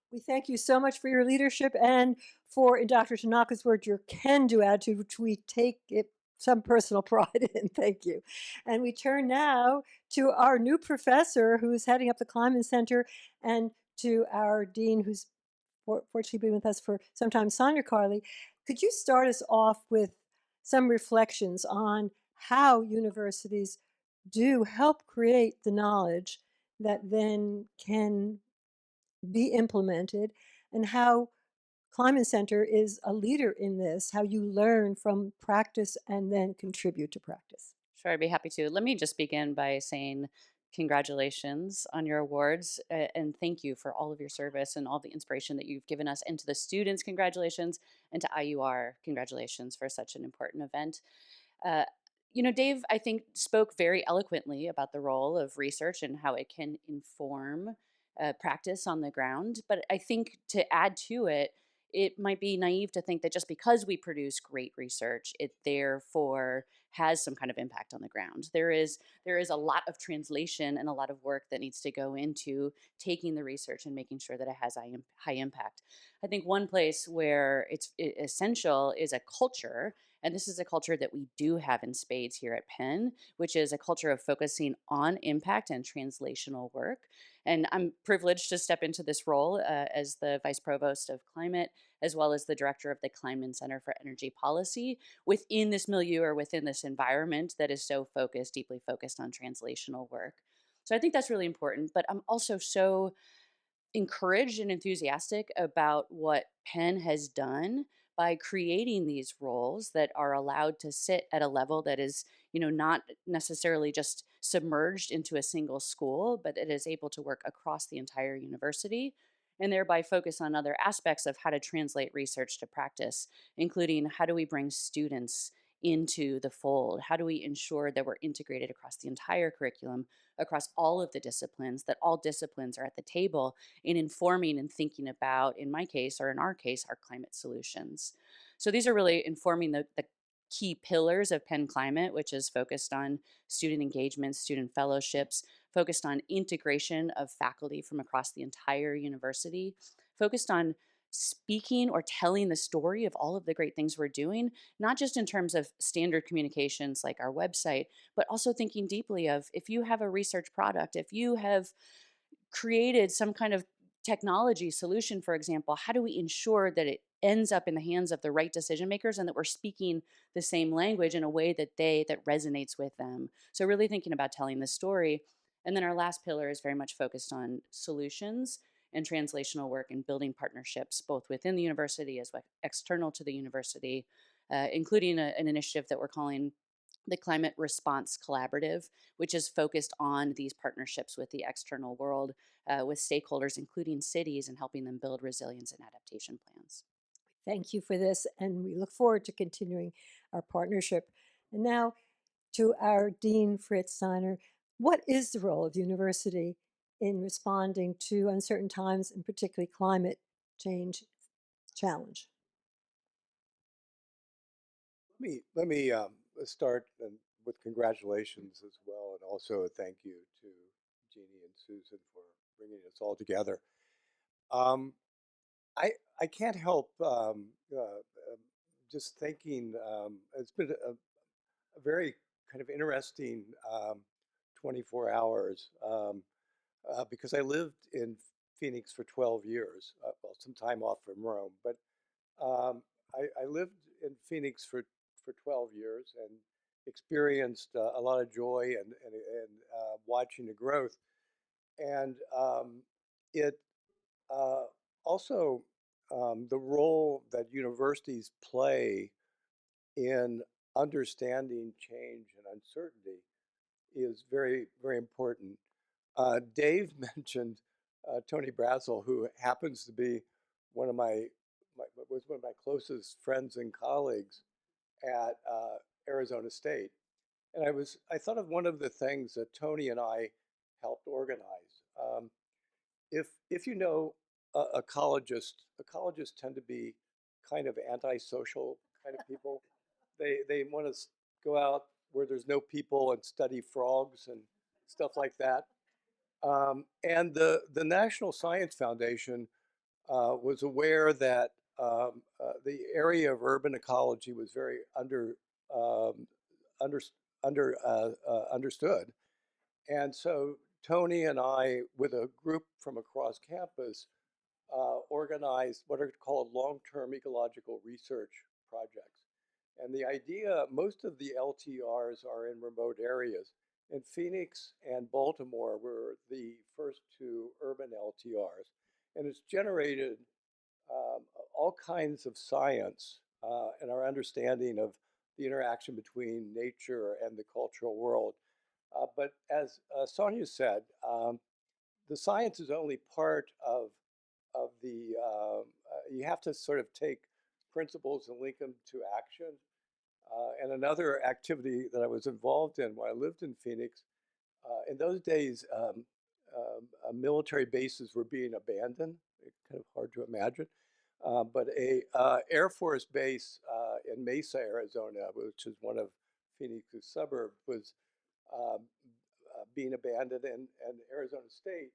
We thank you so much for your leadership and for, in Dr. Tanaka's words, your can-do attitude, which we take some personal pride in. Thank you. And we turn now to our new professor who's heading up the Climate Center, and to our dean who's fortunately been with us for some time, Sonia Carley. Could you start us off with some reflections on how universities do help create the knowledge that then can be implemented, and how Climate Center is a leader in this, how you learn from practice and then contribute to practice? Sure, I'd be happy to. Let me just begin by saying congratulations on your awards, and thank you for all of your service and all the inspiration that you've given us. And to the students, congratulations, and to IUR, congratulations for such an important event. Uh, Dave, I think, spoke very eloquently about the role of research and how it can inform practice on the ground. But I think to add to it, it might be naive to think that just because we produce great research, it therefore has some kind of impact on the ground. There is a lot of translation and a lot of work that needs to go into taking the research and making sure that it has high impact. I think one place where it's essential is a culture. And this is a culture that we do have in spades here at Penn, which is a culture of focusing on impact and translational work. And I'm privileged to step into this role as the Vice Provost of Climate as well as the director of the Kleinman Center for Energy Policy within this milieu or within this environment that is so focused, deeply focused on translational work. So I think that's really important, but I'm also so encouraged and enthusiastic about what Penn has done by creating these roles that are allowed to sit at a level that is, not necessarily just submerged into a single school, but it is able to work across the entire university and thereby focus on other aspects of how to translate research to practice, including how do we bring students into the fold? How do we ensure that we're integrated across the entire curriculum, across all of the disciplines, that all disciplines are at the table in informing and thinking about, in my case, or in our case, our climate solutions. So these are really informing the key pillars of Penn Climate, which is focused on student engagement, student fellowships, focused on integration of faculty from across the entire university, focused on speaking or telling the story of all of the great things we're doing, not just in terms of standard communications like our website, but also thinking deeply of if you have a research product, if you have created some kind of technology solution, for example, how do we ensure that it ends up in the hands of the right decision makers and that we're speaking the same language in a way that resonates with them? So really thinking about telling the story. And then our last pillar is very much focused on solutions and translational work and building partnerships both within the university as well external to the university, including an initiative that we're calling the Climate Response Collaborative, which is focused on these partnerships with the external world, with stakeholders, including cities, and helping them build resilience and adaptation plans. Thank you for this, and we look forward to continuing our partnership. And now to our Dean, Fritz Steiner. What is the role of the university in responding to uncertain times, and particularly climate change challenge? Let me start with congratulations as well, and also a thank you to Jeannie and Susan for bringing us all together. Um, I can't help just thinking it's been a very kind of interesting 24 hours because I lived in Phoenix for 12 years, well, some time off from Rome, but I lived in Phoenix for 12 years and experienced a lot of joy and watching the growth. And it also the role that universities play in understanding change and uncertainty is very, very important. Dave mentioned Tony Brazel, who happens to be one of was one of my closest friends and colleagues at Arizona State. And I thought of one of the things that Tony and I helped organize. If you know ecologists tend to be kind of antisocial kind of people. They want to go out where there's no people and study frogs and stuff like that. And the National Science Foundation was aware that the area of urban ecology was very um, under, understood. And so Tony and I, with a group from across campus, organized what are called long-term ecological research projects. And the idea, most of the LTRs are in remote areas. And Phoenix and Baltimore were the first two urban LTRs. And it's generated all kinds of science and our understanding of the interaction between nature and the cultural world. But as Sonia said, the science is only part of the, you have to sort of take principles and link them to action. And another activity that I was involved in when I lived in Phoenix, in those days, military bases were being abandoned. It's kind of hard to imagine. But a Air Force base in Mesa, Arizona, which is one of Phoenix's suburbs, was being abandoned, and Arizona State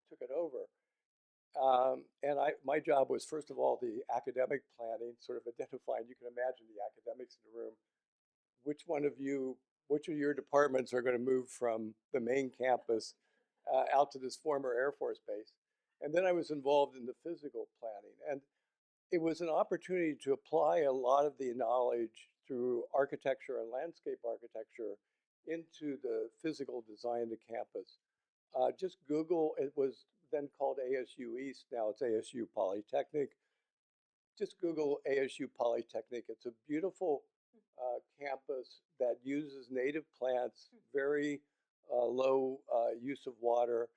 took it over. And my job was, first of all, the academic planning, sort of identifying, you can imagine the academics in the room, which of your departments are going to move from the main campus out to this former Air Force base. And then I was involved in the physical planning. And it was an opportunity to apply a lot of the knowledge through architecture and landscape architecture into the physical design of campus. Just Google, it was then called ASU East, now it's ASU Polytechnic. Just Google ASU Polytechnic. It's a beautiful campus that uses native plants, very low use of water,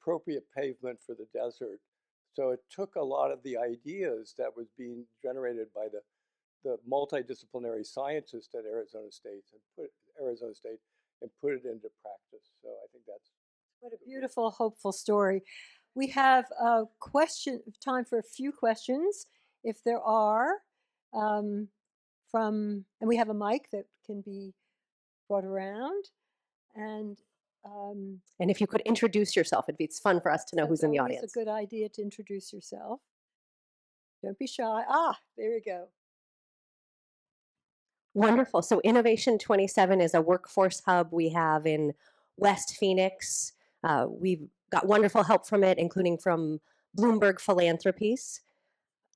appropriate pavement for the desert. So it took a lot of the ideas that was being generated by the multidisciplinary scientists at Arizona State and put it into practice. So I think that's what a beautiful, hopeful story. We have a time for a few questions, if there are, and we have a mic that can be brought around. And if you could introduce yourself, it's fun for us to know who's in the audience. It's a good idea to introduce yourself. Don't be shy. There you go. Wonderful. So Innovation 27 is a workforce hub we have in West Phoenix. We've got wonderful help from it, including from Bloomberg Philanthropies.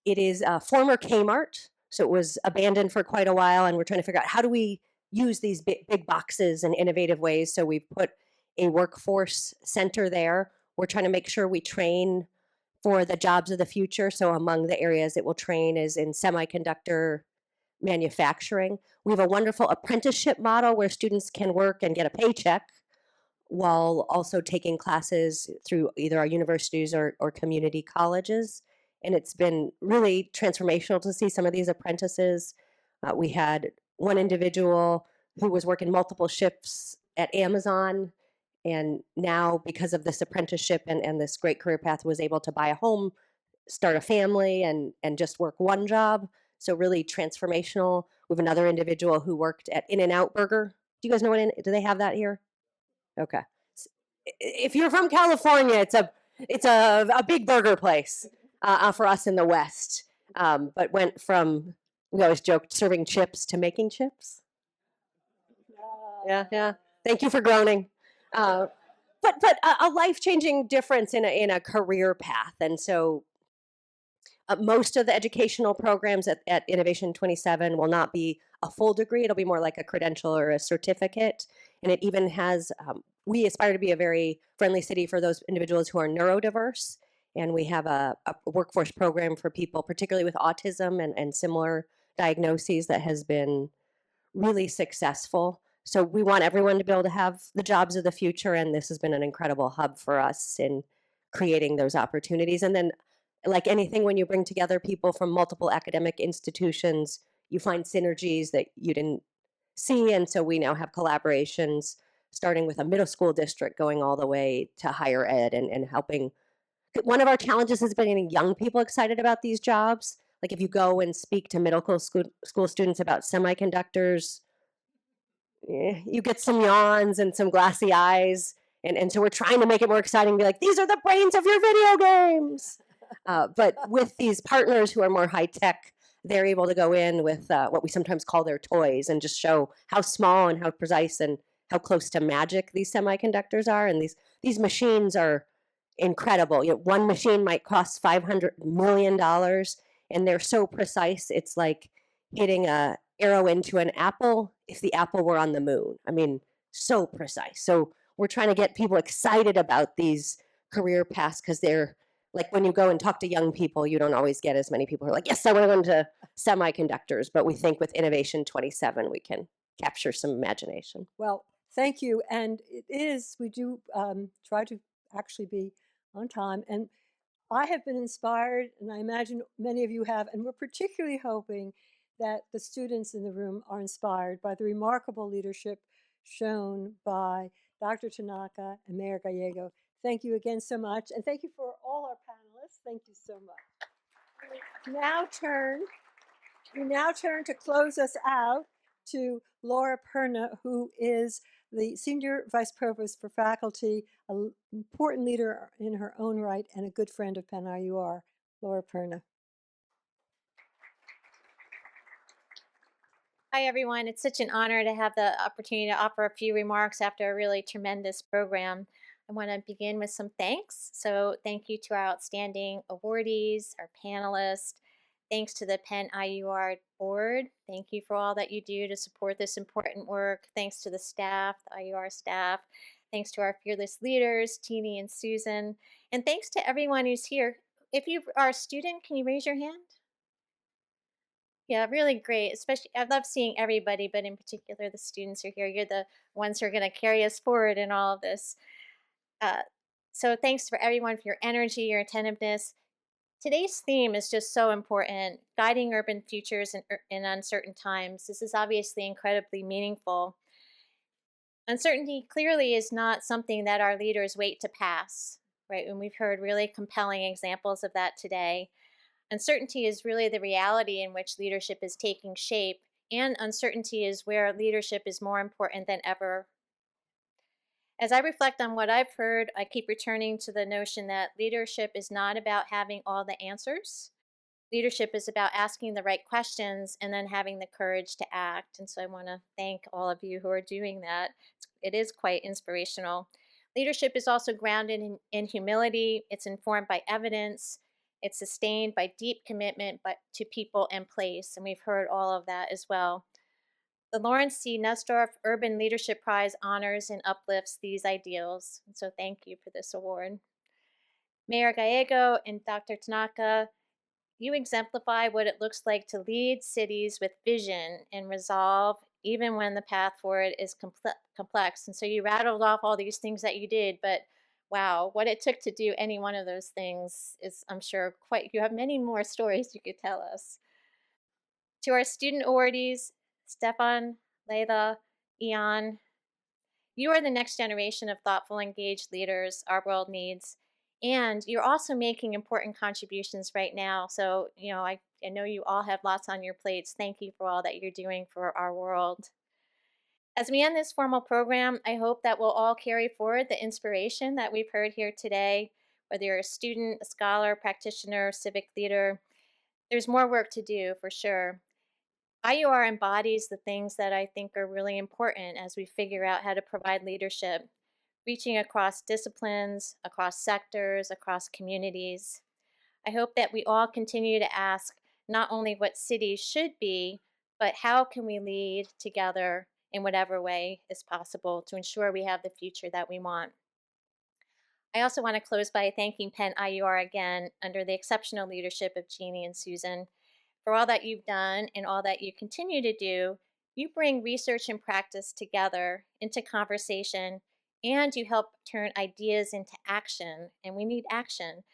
It is a former Kmart, so it was abandoned for quite a while, and we're trying to figure out how do we use these big boxes in innovative ways. So we've put a workforce center there. We're trying to make sure we train for the jobs of the future. So among the areas it will train is in semiconductor manufacturing. We have a wonderful apprenticeship model where students can work and get a paycheck while also taking classes through either our universities or community colleges. And it's been really transformational to see some of these apprentices. We had one individual who was working multiple shifts at Amazon, and now because of this apprenticeship and this great career path was able to buy a home, start a family, and just work one job. So really transformational. We have another individual who worked at In-N-Out Burger. Do you guys know do they have that here? Okay. If you're from California, it's a big burger place for us in the West. But went from, we always joked, serving chips to making chips. Yeah. Thank you for groaning. But a life-changing difference in a career path. And so most of the educational programs at Innovation 27 will not be a full degree. It'll be more like a credential or a certificate. And it even has, we aspire to be a very friendly city for those individuals who are neurodiverse. And we have a workforce program for people, particularly with autism and similar diagnoses, that has been really successful. So we want everyone to be able to have the jobs of the future. And this has been an incredible hub for us in creating those opportunities. And then, like anything, when you bring together people from multiple academic institutions, you find synergies that you didn't see. And so we now have collaborations starting with a middle school district going all the way to higher ed and helping. One of our challenges has been getting young people excited about these jobs. Like if you go and speak to middle school students about semiconductors, you get some yawns and some glassy eyes. And so we're trying to make it more exciting, be like, these are the brains of your video games. But with these partners who are more high tech, they're able to go in with what we sometimes call their toys and just show how small and how precise and how close to magic these semiconductors are. And these machines are incredible. One machine might cost $500 million, and they're so precise. It's like hitting a arrow into an apple if the apple were on the moon. I mean, so precise. So we're trying to get people excited about these career paths because they're like, when you go and talk to young people, you don't always get as many people who are like, yes, I want to go into semiconductors. But we think with Innovation 27, we can capture some imagination. Well, thank you. And we do try to actually be on time. And I have been inspired, and I imagine many of you have, and we're particularly hoping that the students in the room are inspired by the remarkable leadership shown by Dr. Tanaka and Mayor Gallego. Thank you again so much, and thank you for all our panelists. Thank you so much. We now turn to close us out to Laura Perna, who is the Senior Vice Provost for Faculty, an important leader in her own right, and a good friend of Penn IUR. Laura Perna. Hi, everyone. It's such an honor to have the opportunity to offer a few remarks after a really tremendous program. I want to begin with some thanks. So thank you to our outstanding awardees, our panelists. Thanks to the Penn IUR board. Thank you for all that you do to support this important work. Thanks to the staff, the IUR staff. Thanks to our fearless leaders, Teeny and Susan. And thanks to everyone who's here. If you are a student, can you raise your hand? Yeah, really great. Especially, I love seeing everybody, but in particular, the students who are here. You're the ones who are going to carry us forward in all of this. So thanks for everyone for your energy, your attentiveness. Today's theme is just so important, guiding urban futures in uncertain times. This is obviously incredibly meaningful. Uncertainty clearly is not something that our leaders wait to pass, right? And we've heard really compelling examples of that today. Uncertainty is really the reality in which leadership is taking shape, and uncertainty is where leadership is more important than ever. As I reflect on what I've heard, I keep returning to the notion that leadership is not about having all the answers. Leadership is about asking the right questions and then having the courage to act. And so I want to thank all of you who are doing that. It is quite inspirational. Leadership is also grounded in humility. It's informed by evidence. It's sustained by deep commitment to people and place. And we've heard all of that as well. The Lawrence C. Nussdorf Urban Leadership Prize honors and uplifts these ideals. And so thank you for this award. Mayor Gallego and Dr. Tanaka, you exemplify what it looks like to lead cities with vision and resolve, even when the path forward is complex. And so you rattled off all these things that you did, but wow, what it took to do any one of those things is, I'm sure, you have many more stories you could tell us. To our student awardees, Stefan, Layla, Ian, you are the next generation of thoughtful, engaged leaders our world needs. And you're also making important contributions right now. So, I know you all have lots on your plates. Thank you for all that you're doing for our world. As we end this formal program, I hope that we'll all carry forward the inspiration that we've heard here today. Whether you're a student, a scholar, practitioner, civic leader, there's more work to do for sure. IUR embodies the things that I think are really important as we figure out how to provide leadership, reaching across disciplines, across sectors, across communities. I hope that we all continue to ask not only what cities should be, but how can we lead together in whatever way is possible to ensure we have the future that we want. I also want to close by thanking Penn IUR again under the exceptional leadership of Jeannie and Susan. For all that you've done and all that you continue to do, you bring research and practice together into conversation, and you help turn ideas into action. And we need action,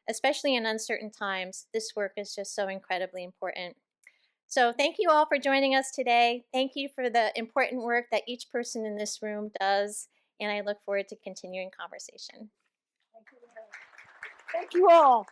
especially in uncertain times. This work is just so incredibly important. So thank you all for joining us today. Thank you for the important work that each person in this room does, and I look forward to continuing conversation. Thank you all.